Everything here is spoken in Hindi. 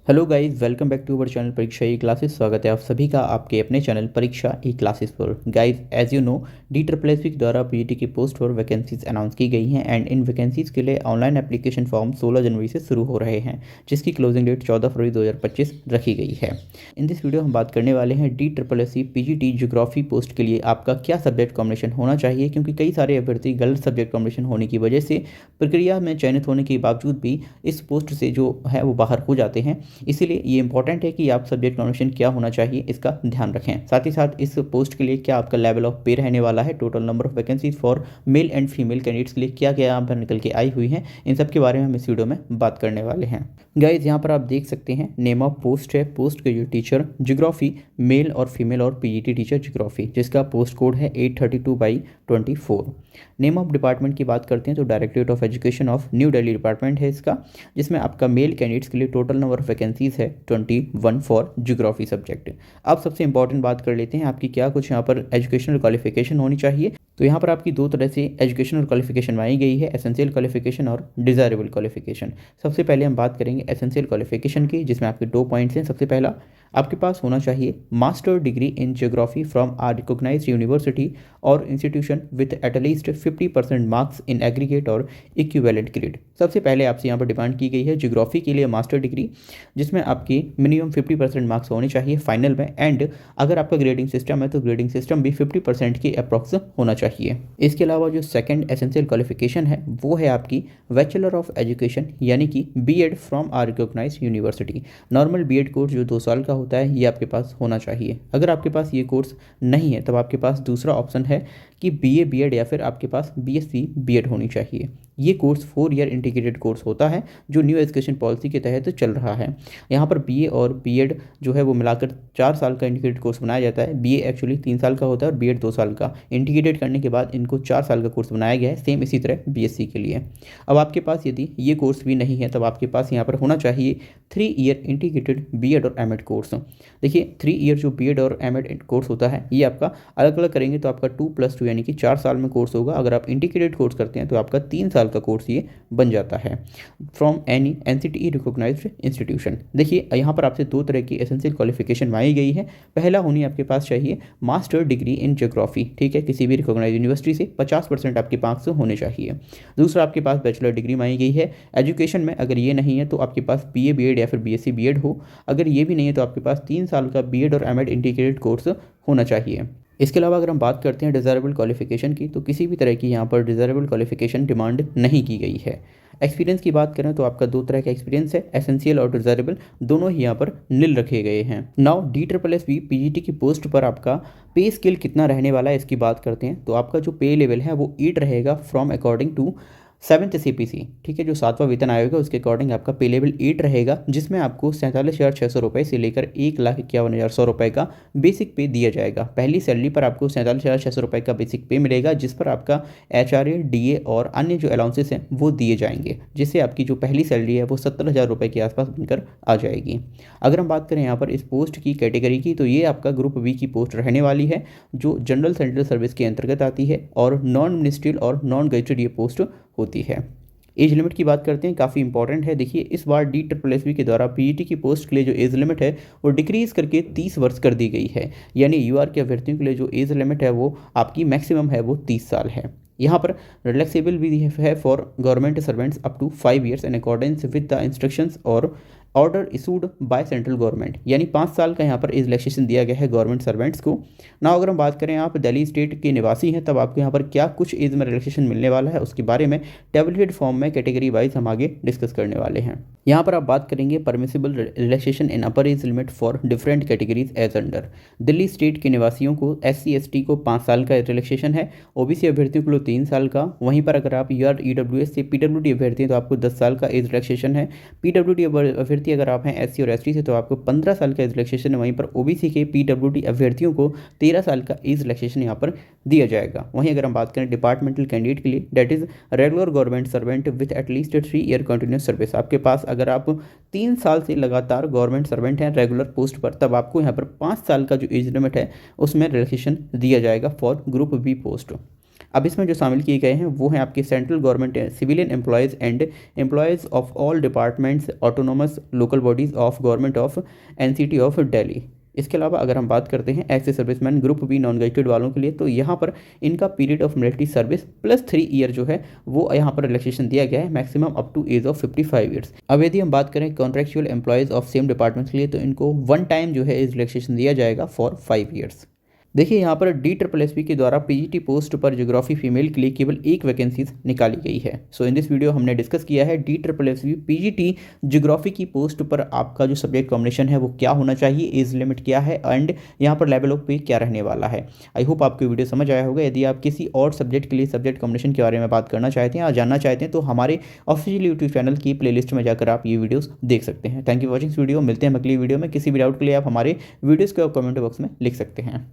Hello guys, welcome back to our channel Pariksha e classes. स्वागत है आप सभी का आपके अपने चैनल परीक्षा ई क्लासेस पर। Guys, as you know, DSSB के द्वारा पीजीटी की पोस्ट और वैकेंसीज अनाउंस की गई हैं एंड इन वैकेंसीज के लिए ऑनलाइन एप्लीकेशन फॉर्म 16 जनवरी से शुरू हो रहे हैं, जिसकी क्लोजिंग डेट 14 फरवरी 2025 रखी गई है। इन दिस वीडियो हम बात करने वाले हैं DSSB पीजीटी ज्योग्राफी पोस्ट के लिए आपका क्या सब्जेक्ट कॉम्बिनेशन होना चाहिए, क्योंकि कई सारे अभ्यर्थी गलत सब्जेक्ट कॉम्बिनेशन होने की वजह से प्रक्रिया में चयनित होने के बावजूद भी इस पोस्ट से जो है वो बाहर हो जाते हैं। इसीलिए ये इंपॉर्टेंट है कि आप सब्जेक्ट कॉम्बिनेशन क्या होना चाहिए इसका ध्यान रखें। साथ ही साथ इस पोस्ट के लिए क्या आपका लेवल ऑफ पे रहने वाला है, total number of vacancies for male and female candidates के लिए क्या क्या यहाँ पर निकल के आई हुई हैं, इन सब के बारे में हम इस वीडियो में बात करने वाले हैं। गाइज, यहाँ पर आप देख सकते हैं नेम ऑफ पोस्ट है, पोस्ट के जो टीचर ज्योग्राफी मेल और फीमेल और पीजीटी टीचर ज्योग्राफी, जिसका पोस्ट कोड है 832/24। नेम ऑफ डिपार्टमेंट की बात करते हैं तो directorate of education of new Delhi department है इसका, जिसमें आपका मेल कैंडिडेट्स के लिए टोटल नंबर ऑफ वैकेंसीज है 21 फॉर ज्योग्राफी सब्जेक्ट। अब सबसे इंपॉर्टेंट बात कर लेते हैं आपकी क्या कुछ यहाँ पर एजुकेशनल क्वालिफिकेशन होनी चाहिए। तो यहाँ पर आपकी दो तरह से एजुकेशनल क्वालिफिकेशन बनाई गई है, एसेंशियल क्वालिफिकेशन और डिज़ायरेबल क्वालिफिकेशन। सबसे पहले हम बात करेंगे एसेंशियल क्वालिफिकेशन की, जिसमें आपके 2 पॉइंट्स हैं। सबसे पहला, आपके पास होना चाहिए master degree in geography from a recognised university और institution with at least 50% marks in aggregate और इक्विवेलेंट ग्रेड। सबसे पहले आपसे यहाँ पर डिमांड की गई है ज्योग्राफी के लिए मास्टर डिग्री, जिसमें आपकी मिनिमम 50% मार्क्स होने चाहिए फाइनल में, एंड अगर आपका ग्रेडिंग सिस्टम है तो ग्रेडिंग सिस्टम भी 50% के अप्रॉक्स होना चाहिए। इसके अलावा जो सेकंड एसेंशियल क्वालिफिकेशन है वो है आपकी बैचलर ऑफ एजुकेशन, यानी कि BEd from a recognised university. Normal BEd course जो 2 साल का होता है ये आपके पास होना चाहिए। अगर आपके पास ये कोर्स नहीं है तब आपके पास दूसरा ऑप्शन है कि बीए बीएड या फिर आपके पास बीएससी बीएड होनी चाहिए। ये कोर्स 4 ईयर इंटीग्रेटेड कोर्स होता है जो न्यू एजुकेशन पॉलिसी के तहत चल रहा है। यहाँ पर बीए और बीएड जो है वो मिलाकर 4 साल का इंटीग्रेटेड कोर्स बनाया जाता है। बीए एक्चुअली 3 साल का होता है और बीएड 2 साल का। इंटीग्रेटेड करने के बाद इनको 4 साल का कोर्स बनाया गया है, सेम इसी तरह बीएससी के लिए। अब आपके पास यदि ये कोर्स भी नहीं है तब आपके पास यहाँ पर होना चाहिए 3 ईयर इंटीग्रेटेड बीएड और एमएड कोर्स। देखिए, 3 ईयर जो बीएड और एमएड कोर्स होता है ये आपका अलग अलग करेंगे तो आपका 2+2 यानी कि 4 साल में कोर्स होगा। अगर आप इंटीग्रेटेड कोर्स करते हैं तो आपका 3 साल का कोर्स ये बन जाता है from any NCTE recognised institution. देखिए, यहाँ पर आपसे 2 तरह की एसेंशियल क्वालिफिकेशन मांगी गई है। पहला होनी आपके पास चाहिए मास्टर डिग्री इन ज्योग्राफी, ठीक है, किसी भी रिकॉग्नाइज्ड यूनिवर्सिटी से 50% आपके मार्क्स होने चाहिए। दूसरा, आपके पास बैचलर डिग्री मांगी गई है एजुकेशन में। अगर ये नहीं है तो आपके पास बीए बीएड या फिर बीएससी बीएड हो। अगर ये भी नहीं है तो आपके पास 3 साल का बीएड और एमएड इंटीग्रेटेड कोर्स होना चाहिए। इसके अलावा अगर हम बात करते हैं डिज़ायरेबल क्वालिफिकेशन की, तो किसी भी तरह की यहाँ पर डिज़ायरेबल क्वालिफिकेशन डिमांड नहीं की गई है। एक्सपीरियंस की बात करें तो आपका 2 तरह का एक्सपीरियंस है, एसेंशियल और डिज़ायरेबल, दोनों ही यहाँ पर नील रखे गए हैं। नाउ DSSB पीजीटी की पोस्ट पर आपका पे स्केल कितना रहने वाला है इसकी बात करते हैं। तो आपका जो पे लेवल है वो 8 रहेगा from according to 7th CPC, ठीक है, जो 7वां वेतन आयोग है उसके अकॉर्डिंग आपका पे लेवल 8 रहेगा, जिसमें आपको 47,600 रुपये से लेकर 1,51,100 रुपये का बेसिक पे दिया जाएगा। पहली सैलरी पर आपको 47,600 रुपये का बेसिक पे मिलेगा, जिस पर आपका HRA DA और अन्य जो अलाउंसेस हैं वो दिए जाएंगे, जिससे आपकी जो पहली सैलरी है वो 70,000 रुपये के आसपास बनकर आ जाएगी। अगर हम बात करें यहाँ पर इस पोस्ट की कैटेगरी की, तो ये आपका ग्रुप बी की पोस्ट रहने वाली है, जो जनरल सेंट्रल सर्विस के अंतर्गत आती है और नॉन मिनिस्ट्रियल और नॉन गजेटेड ये पोस्ट होती है। एज लिमिट की बात करते हैं, काफ़ी इंपॉर्टेंट है। देखिए, इस बार DSSB के द्वारा पीजीटी की पोस्ट के लिए जो एज लिमिट है वो डिक्रीज़ करके 30 वर्ष कर दी गई है, यानी यूआर के अभ्यर्थियों के लिए जो एज लिमिट है वो आपकी मैक्सिमम है वो 30 साल है। यहाँ पर रिलैक्सेबल भी है for government servants up to 5 years in accordance with the instructions और order issued by central government, यानी 5 साल का यहाँ पर एज रिलैक्सेशन दिया गया है गवर्नमेंट सर्वेंट्स को। ना अगर हम बात करें आप दिल्ली स्टेट के निवासी हैं तब आपको यहाँ पर क्या कुछ एज में रिलैक्सेशन मिलने वाला है उसके बारे में टेबलेटेड फॉर्म में कैटेगरी वाइज हम आगे डिस्कस करने वाले हैं। यहाँ पर आप बात करेंगे permissible relaxation in upper age limit for different categories as under. Delhi state के निवासियों को SC ST को 5 साल का रिलैक्सेशन है, OBC अभ्यर्थियों के लिए 3 साल का। वहीं पर अगर आप EWS से PWD अभ्यर्थी हैं तो आपको 10 साल का एज रिलैक्सेशन है। PWD अभ्यर्थी अगर आप हैं SC और ST से तो आपको 15 साल का एज रिलैक्सेशन है। वहीं पर OBC के PWD अभ्यर्थियों को 13 साल का एज रिलैक्सेशन यहाँ पर दिया जाएगा। वहीं अगर हम बात करें डिपार्टमेंटल कैंडिडेट के लिए, that is regular government servant with at least 3 year continuous service, आपके पास अगर आप 3 साल से लगातार गवर्नमेंट सर्वेंट हैं रेगुलर पोस्ट पर, तब आपको यहाँ पर 5 साल का जो एज लिमिट है उसमें रिलैक्सेशन दिया जाएगा फॉर ग्रुप बी पोस्ट। अब इसमें जो शामिल किए गए हैं वो हैं आपके central government civilian employees and employees of all departments autonomous local bodies of government of NCT of Delhi. इसके अलावा अगर हम बात करते हैं ऐसे serviceman group B non gazetted वालों के लिए, तो यहाँ पर इनका period of military service plus 3 year जो है वो यहाँ पर रिलैक्सेशन दिया गया है, maximum up to age of 55 years. अब यदि हम बात करें contractual employees of same department के लिए, तो इनको वन टाइम जो है इस रिलैक्सेशन दिया जाएगा फॉर 5 ईयर्स। देखिए यहाँ पर DSSP के द्वारा पीजीटी पोस्ट पर ज्योग्राफी फीमेल के लिए केवल एक वैकेंसीज निकाली गई है। सो इन दिस वीडियो हमने डिस्कस किया है DSSP पीजीटी ज्योग्राफी की पोस्ट पर आपका जो सब्जेक्ट कॉम्बिनेशन है वो क्या होना चाहिए, एज लिमिट क्या है एंड यहाँ पर लेवल ऑफ पे क्या रहने वाला है। आई होप आपको वीडियो समझ आया होगा। यदि आप किसी और सब्जेक्ट के लिए सब्जेक्ट कॉम्बिनेशन के बारे में बात करना चाहते हैं या जानना चाहते हैं तो हमारे ऑफिशियल यूट्यूब चैनल की प्लेलिस्ट में जाकर आप ये वीडियोस देख सकते हैं। Thank you watching video. मिलते हैं अगली वीडियो में। किसी भी डाउट के लिए आप हमारे वीडियोज़ को कमेंट बॉक्स में लिख सकते हैं।